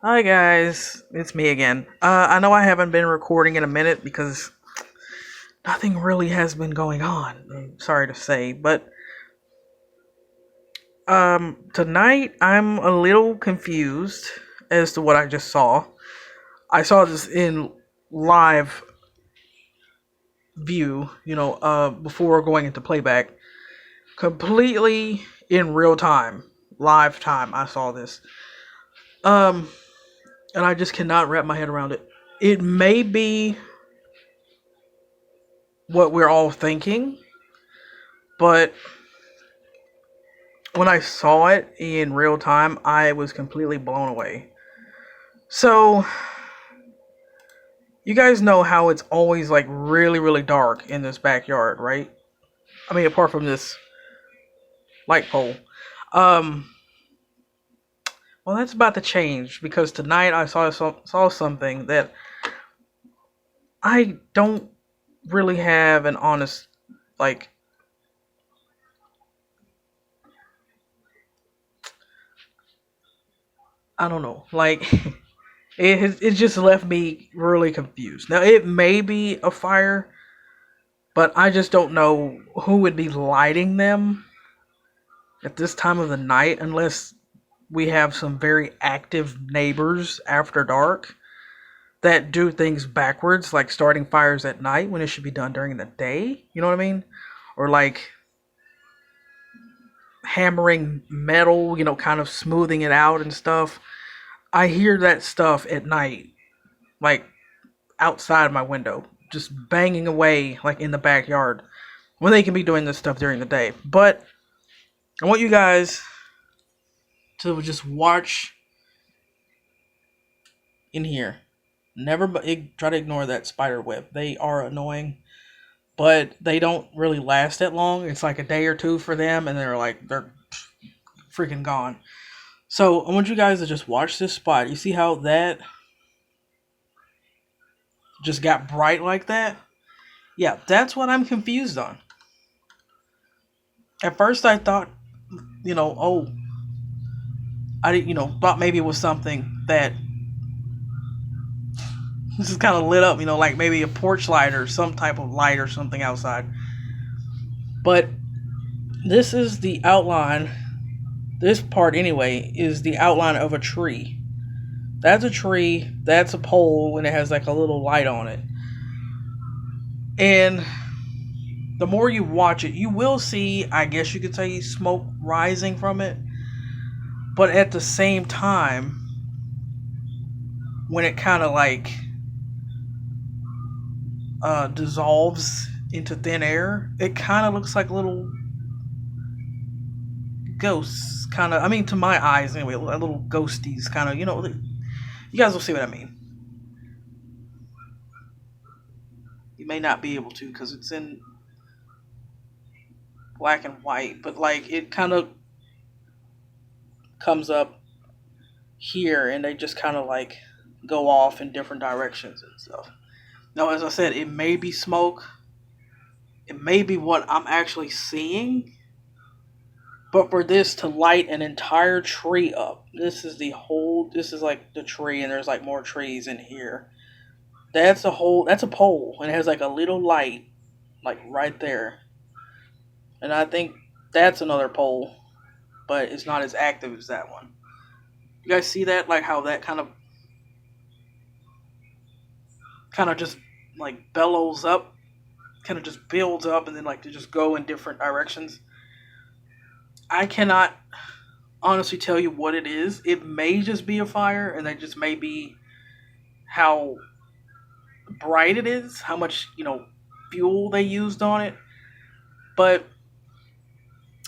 Hi guys, it's me again. I know I haven't been recording in a minute because nothing really has been going on. I'm sorry to say, but tonight I'm a little confused as to what I just saw. I saw this in live view, before going into playback, completely in real time, live time. I saw this. Um, and I just cannot wrap my head around it. It may be what we're all thinking, but when I saw it in real time, I was completely blown away. So, you guys know how it's always like really, really dark in this backyard, right? I mean, apart from this light pole. Um, well, that's about to change because tonight I saw something that I don't really have an honest, like, I don't know, like it just left me really confused. Now it may be a fire, but I just don't know who would be lighting them at this time of the night unless we have some very active neighbors after dark that do things backwards, like starting fires at night when it should be done during the day. You know what I mean? Or like hammering metal, kind of smoothing it out and stuff. I hear that stuff at night, like outside my window, just banging away, like in the backyard, when they can be doing this stuff during the day. But I want you guys to just watch in here. Never try to ignore that spider web. They are annoying, but they don't really last that long. It's like a day or two for them, and they're freaking gone. So I want you guys to just watch this spot. You see how that just got bright like that? Yeah, that's what I'm confused on. At first, I thought, oh, I didn't, thought maybe it was something that this is kind of lit up, like maybe a porch light or some type of light or something outside. But this is the outline. This part, anyway, is the outline of a tree. That's a tree. That's a pole, and it has like a little light on it. And the more you watch it, you will see, I guess you could say, smoke rising from it. But at the same time, when it kind of like dissolves into thin air, it kind of looks like little ghosts. Kind of, I mean, to my eyes anyway, little ghosties. Kind of, you guys will see what I mean. You may not be able to because it's in black and white, but like it kind of comes up here and they just kind of like go off in different directions and stuff. Now, as I said, it may be smoke, it may be what I'm actually seeing, but for this to light an entire tree up, this is like the tree, and there's like more trees in here. That's a pole, and it has like a little light, like right there. And I think that's another pole, but it's not as active as that one. You guys see that? Like how that kind of just like bellows up, kind of just builds up, and then like to just go in different directions. I cannot honestly tell you what it is. It may just be a fire, and that just may be how bright it is, how much fuel they used on it. But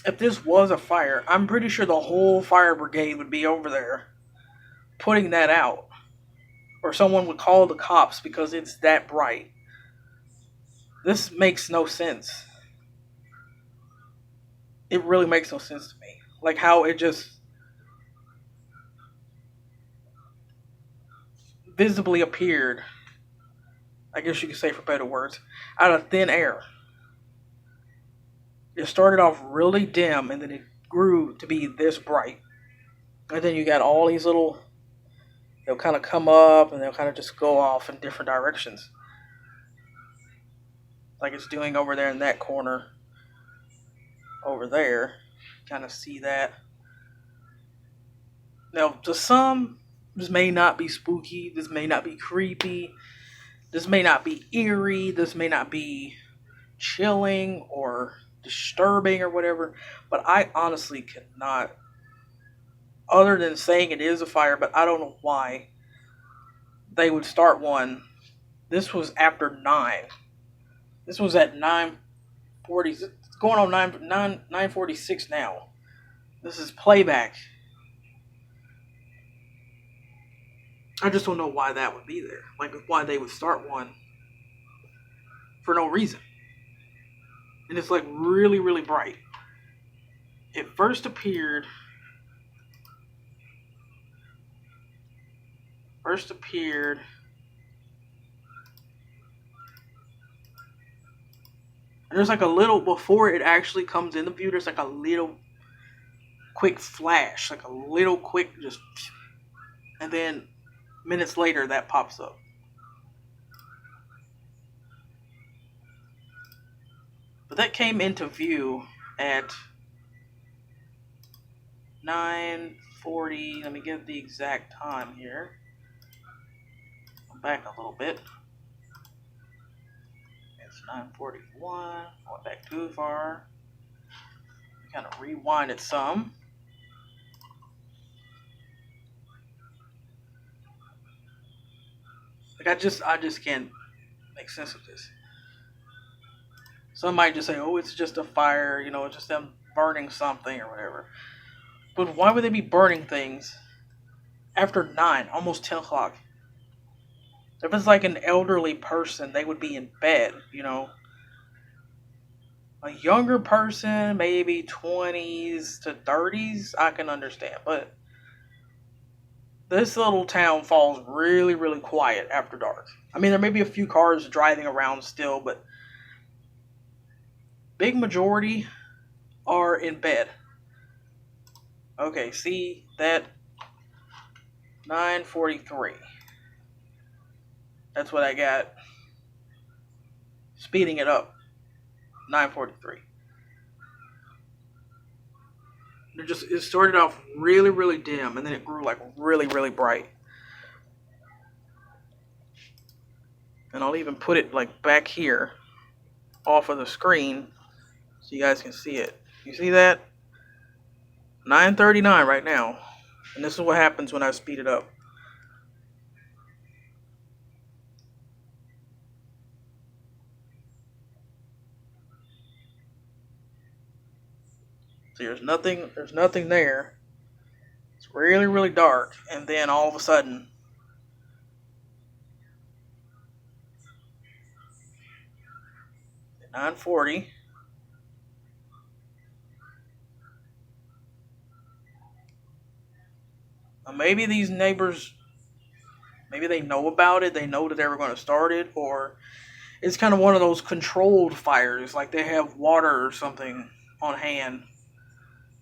if this was a fire, I'm pretty sure the whole fire brigade would be over there putting that out, or someone would call the cops because it's that bright. This makes no sense. It really makes no sense to me. Like how it just visibly appeared, I guess you could say for better words, out of thin air. It started off really dim and then it grew to be this bright. And then you got all these little they'll kind of come up and they'll kind of just go off in different directions. Like it's doing over there in that corner over there. Kind of see that. Now, to some, this may not be spooky. This may not be creepy. This may not be eerie. This may not be chilling or disturbing or whatever. But I honestly cannot, other than saying it is a fire, but I don't know why they would start one. This was after 9. This was at 9:40. It's going on 9:46 now. This is playback. I just don't know why that would be there. Like, why they would start one for no reason. And it's like really, really bright. It first appeared. And there's like a little, before it actually comes into view, there's like a little quick flash. Like a little quick just. And then minutes later, that pops up. But that came into view at 9:40. Let me get the exact time here. Go back a little bit. It's 9:41. I went back too far. Kind of rewind it some. Like I just can't make sense of this. Some might just say, "Oh, it's just a fire. You know, it's just them burning something or whatever." But why would they be burning things after 9, almost 10 o'clock? If it's like an elderly person, they would be in bed, you know. A younger person, maybe 20s to 30s, I can understand. But this little town falls really, really quiet after dark. I mean, there may be a few cars driving around still, but big majority are in bed. Okay, see that 9:43. That's what I got. Speeding it up. 9:43. It started off really, really dim, and then it grew like really, really bright. And I'll even put it like back here off of the screen so you guys can see it. You see that? 9:39 right now. And this is what happens when I speed it up. See, there's nothing there. It's really, really dark, and then all of a sudden 9:40. Maybe these neighbors, maybe they know about it. They know that they were going to start it, or it's kind of one of those controlled fires, like they have water or something on hand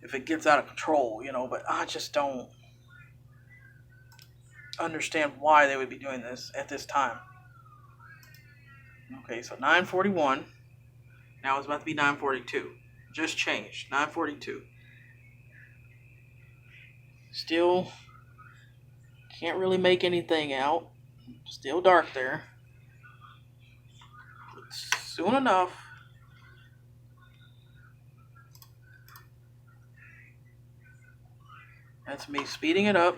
if it gets out of control, you know. But I just don't understand why they would be doing this at this time. Okay, so 9:41. Now it's about to be 9:42. Just changed. 9:42. Still can't really make anything out. Still dark there. But soon enough, that's me speeding it up.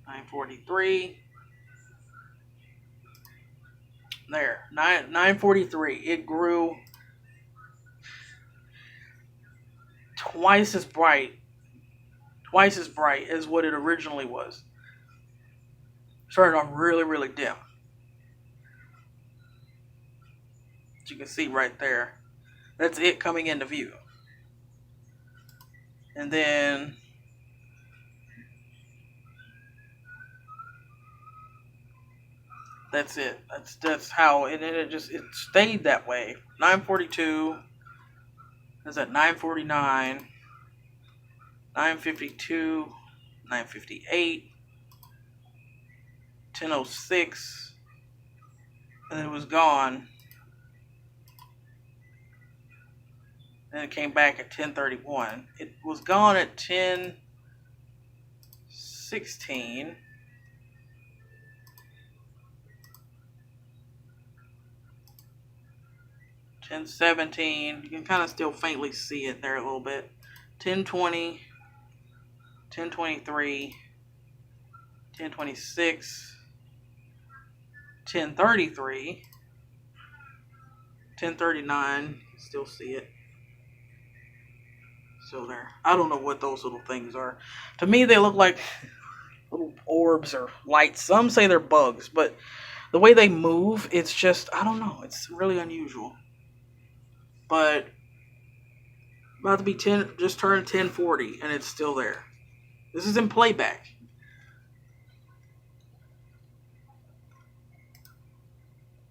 $9.43. There. 9:43. It grew twice as bright as what it originally was. Started off really, really dim. As you can see right there. That's it coming into view. And then that's it. That's how, and then it stayed that way. 9:42. It's at 9:49, 9:52, 9:58, 10:06, and then it was gone. Then it came back at 10:31. It was gone at 10:16. 10:17. You can kind of still faintly see it there a little bit. 10:20. 10:23. 10:26. 10:33. 10:39. Still see it. Still there. I don't know what those little things are. To me, they look like little orbs or lights. Some say they're bugs, but the way they move, it's just, I don't know. It's really unusual. But about to be 10, just turned 10:40, and it's still there. This is in playback.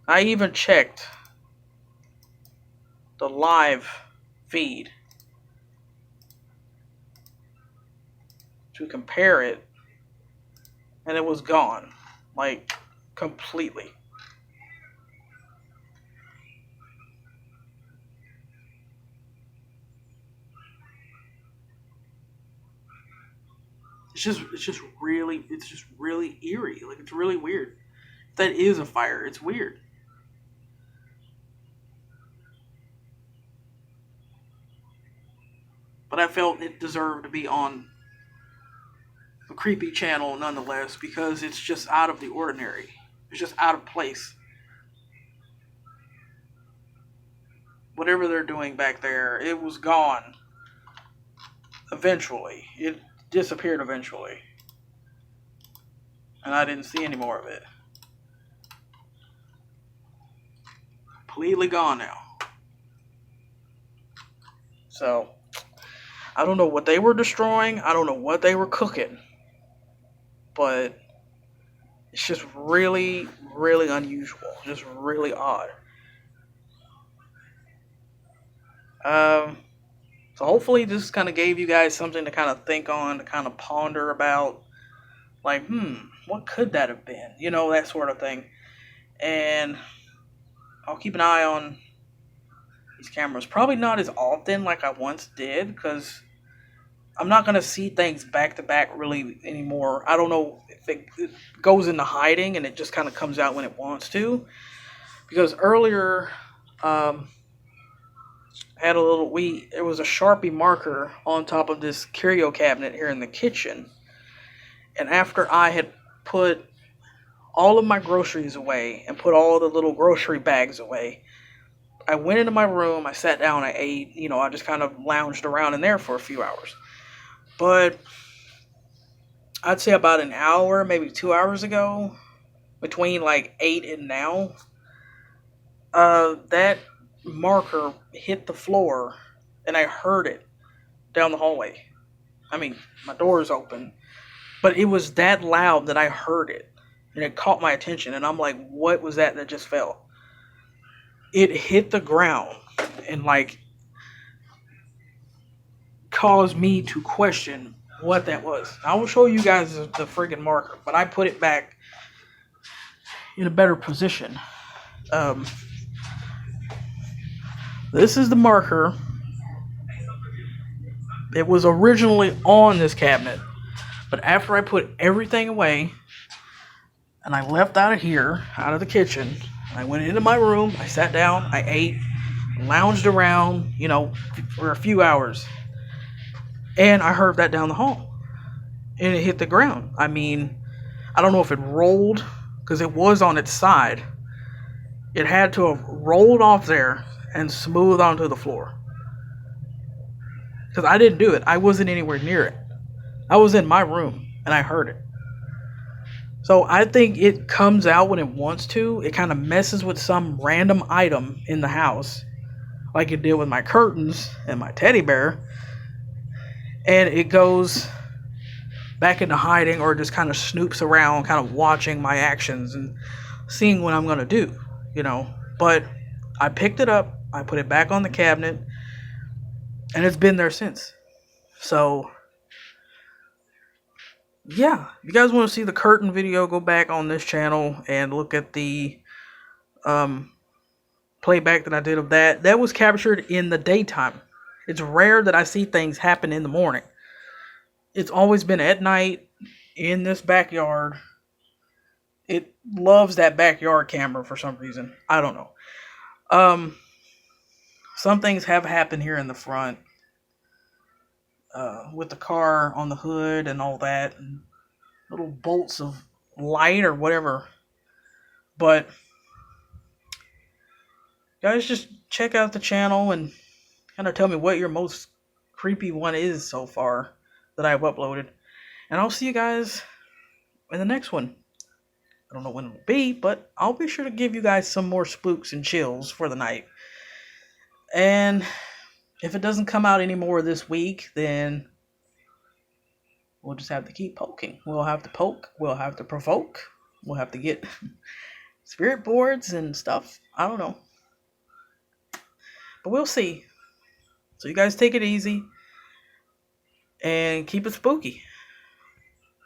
I even checked the live feed to compare it, and it was gone, like completely. It's just really eerie. Like, it's really weird. If that is a fire, it's weird. But I felt it deserved to be on the creepy channel nonetheless, because it's just out of the ordinary. It's just out of place. Whatever they're doing back there, it was gone eventually. It disappeared eventually. And I didn't see any more of it. Completely gone now. So, I don't know what they were destroying. I don't know what they were cooking. But it's just really, really unusual. Just really odd. So hopefully this kind of gave you guys something to kind of think on, to kind of ponder about. Like, what could that have been? You know, that sort of thing. And I'll keep an eye on these cameras. Probably not as often like I once did, because I'm not going to see things back to back really anymore. I don't know if it goes into hiding and it just kind of comes out when it wants to. Because earlier, had a little, there was a Sharpie marker on top of this curio cabinet here in the kitchen. And after I had put all of my groceries away and put all the little grocery bags away, I went into my room, I sat down, I ate, I just kind of lounged around in there for a few hours. But I'd say about an hour, maybe 2 hours ago, between like 8 and now, that marker hit the floor and I heard it down the hallway. I mean, my door is open, but it was that loud that I heard it, and it caught my attention, and I'm like, what was that just fell? It hit the ground and like caused me to question what that was. I will show you guys the friggin' marker, but I put it back in a better position. This is the marker. It was originally on this cabinet, but after I put everything away and I left out of here, out of the kitchen, I went into my room, I sat down, I ate, lounged around, for a few hours, and I heard that down the hall, and it hit the ground. I mean, I don't know if it rolled, because it was on its side. It had to have rolled off there and smooth onto the floor. Because I didn't do it. I wasn't anywhere near it. I was in my room, and I heard it. So I think it comes out when it wants to. It kind of messes with some random item in the house, like it did with my curtains and my teddy bear, and it goes back into hiding, or just kind of snoops around, kind of watching my actions and seeing what I'm going to do, But I picked it up, I put it back on the cabinet, And it's been there since. So, yeah. If you guys want to see the curtain video, go back on this channel and look at the um, playback that I did of that. That was captured in the daytime. It's rare that I see things happen in the morning. It's always been at night in this backyard. It loves that backyard camera for some reason. I don't know. Um, some things have happened here in the front with the car on the hood and all that, and little bolts of light or whatever. But guys, just check out the channel and kind of tell me what your most creepy one is so far that I've uploaded. And I'll see you guys in the next one. I don't know when it'll be, but I'll be sure to give you guys some more spooks and chills for the night. And if it doesn't come out anymore this week, then we'll just have to keep poking. We'll have to poke. We'll have to provoke. We'll have to get spirit boards and stuff. I don't know. But we'll see. So you guys take it easy and keep it spooky.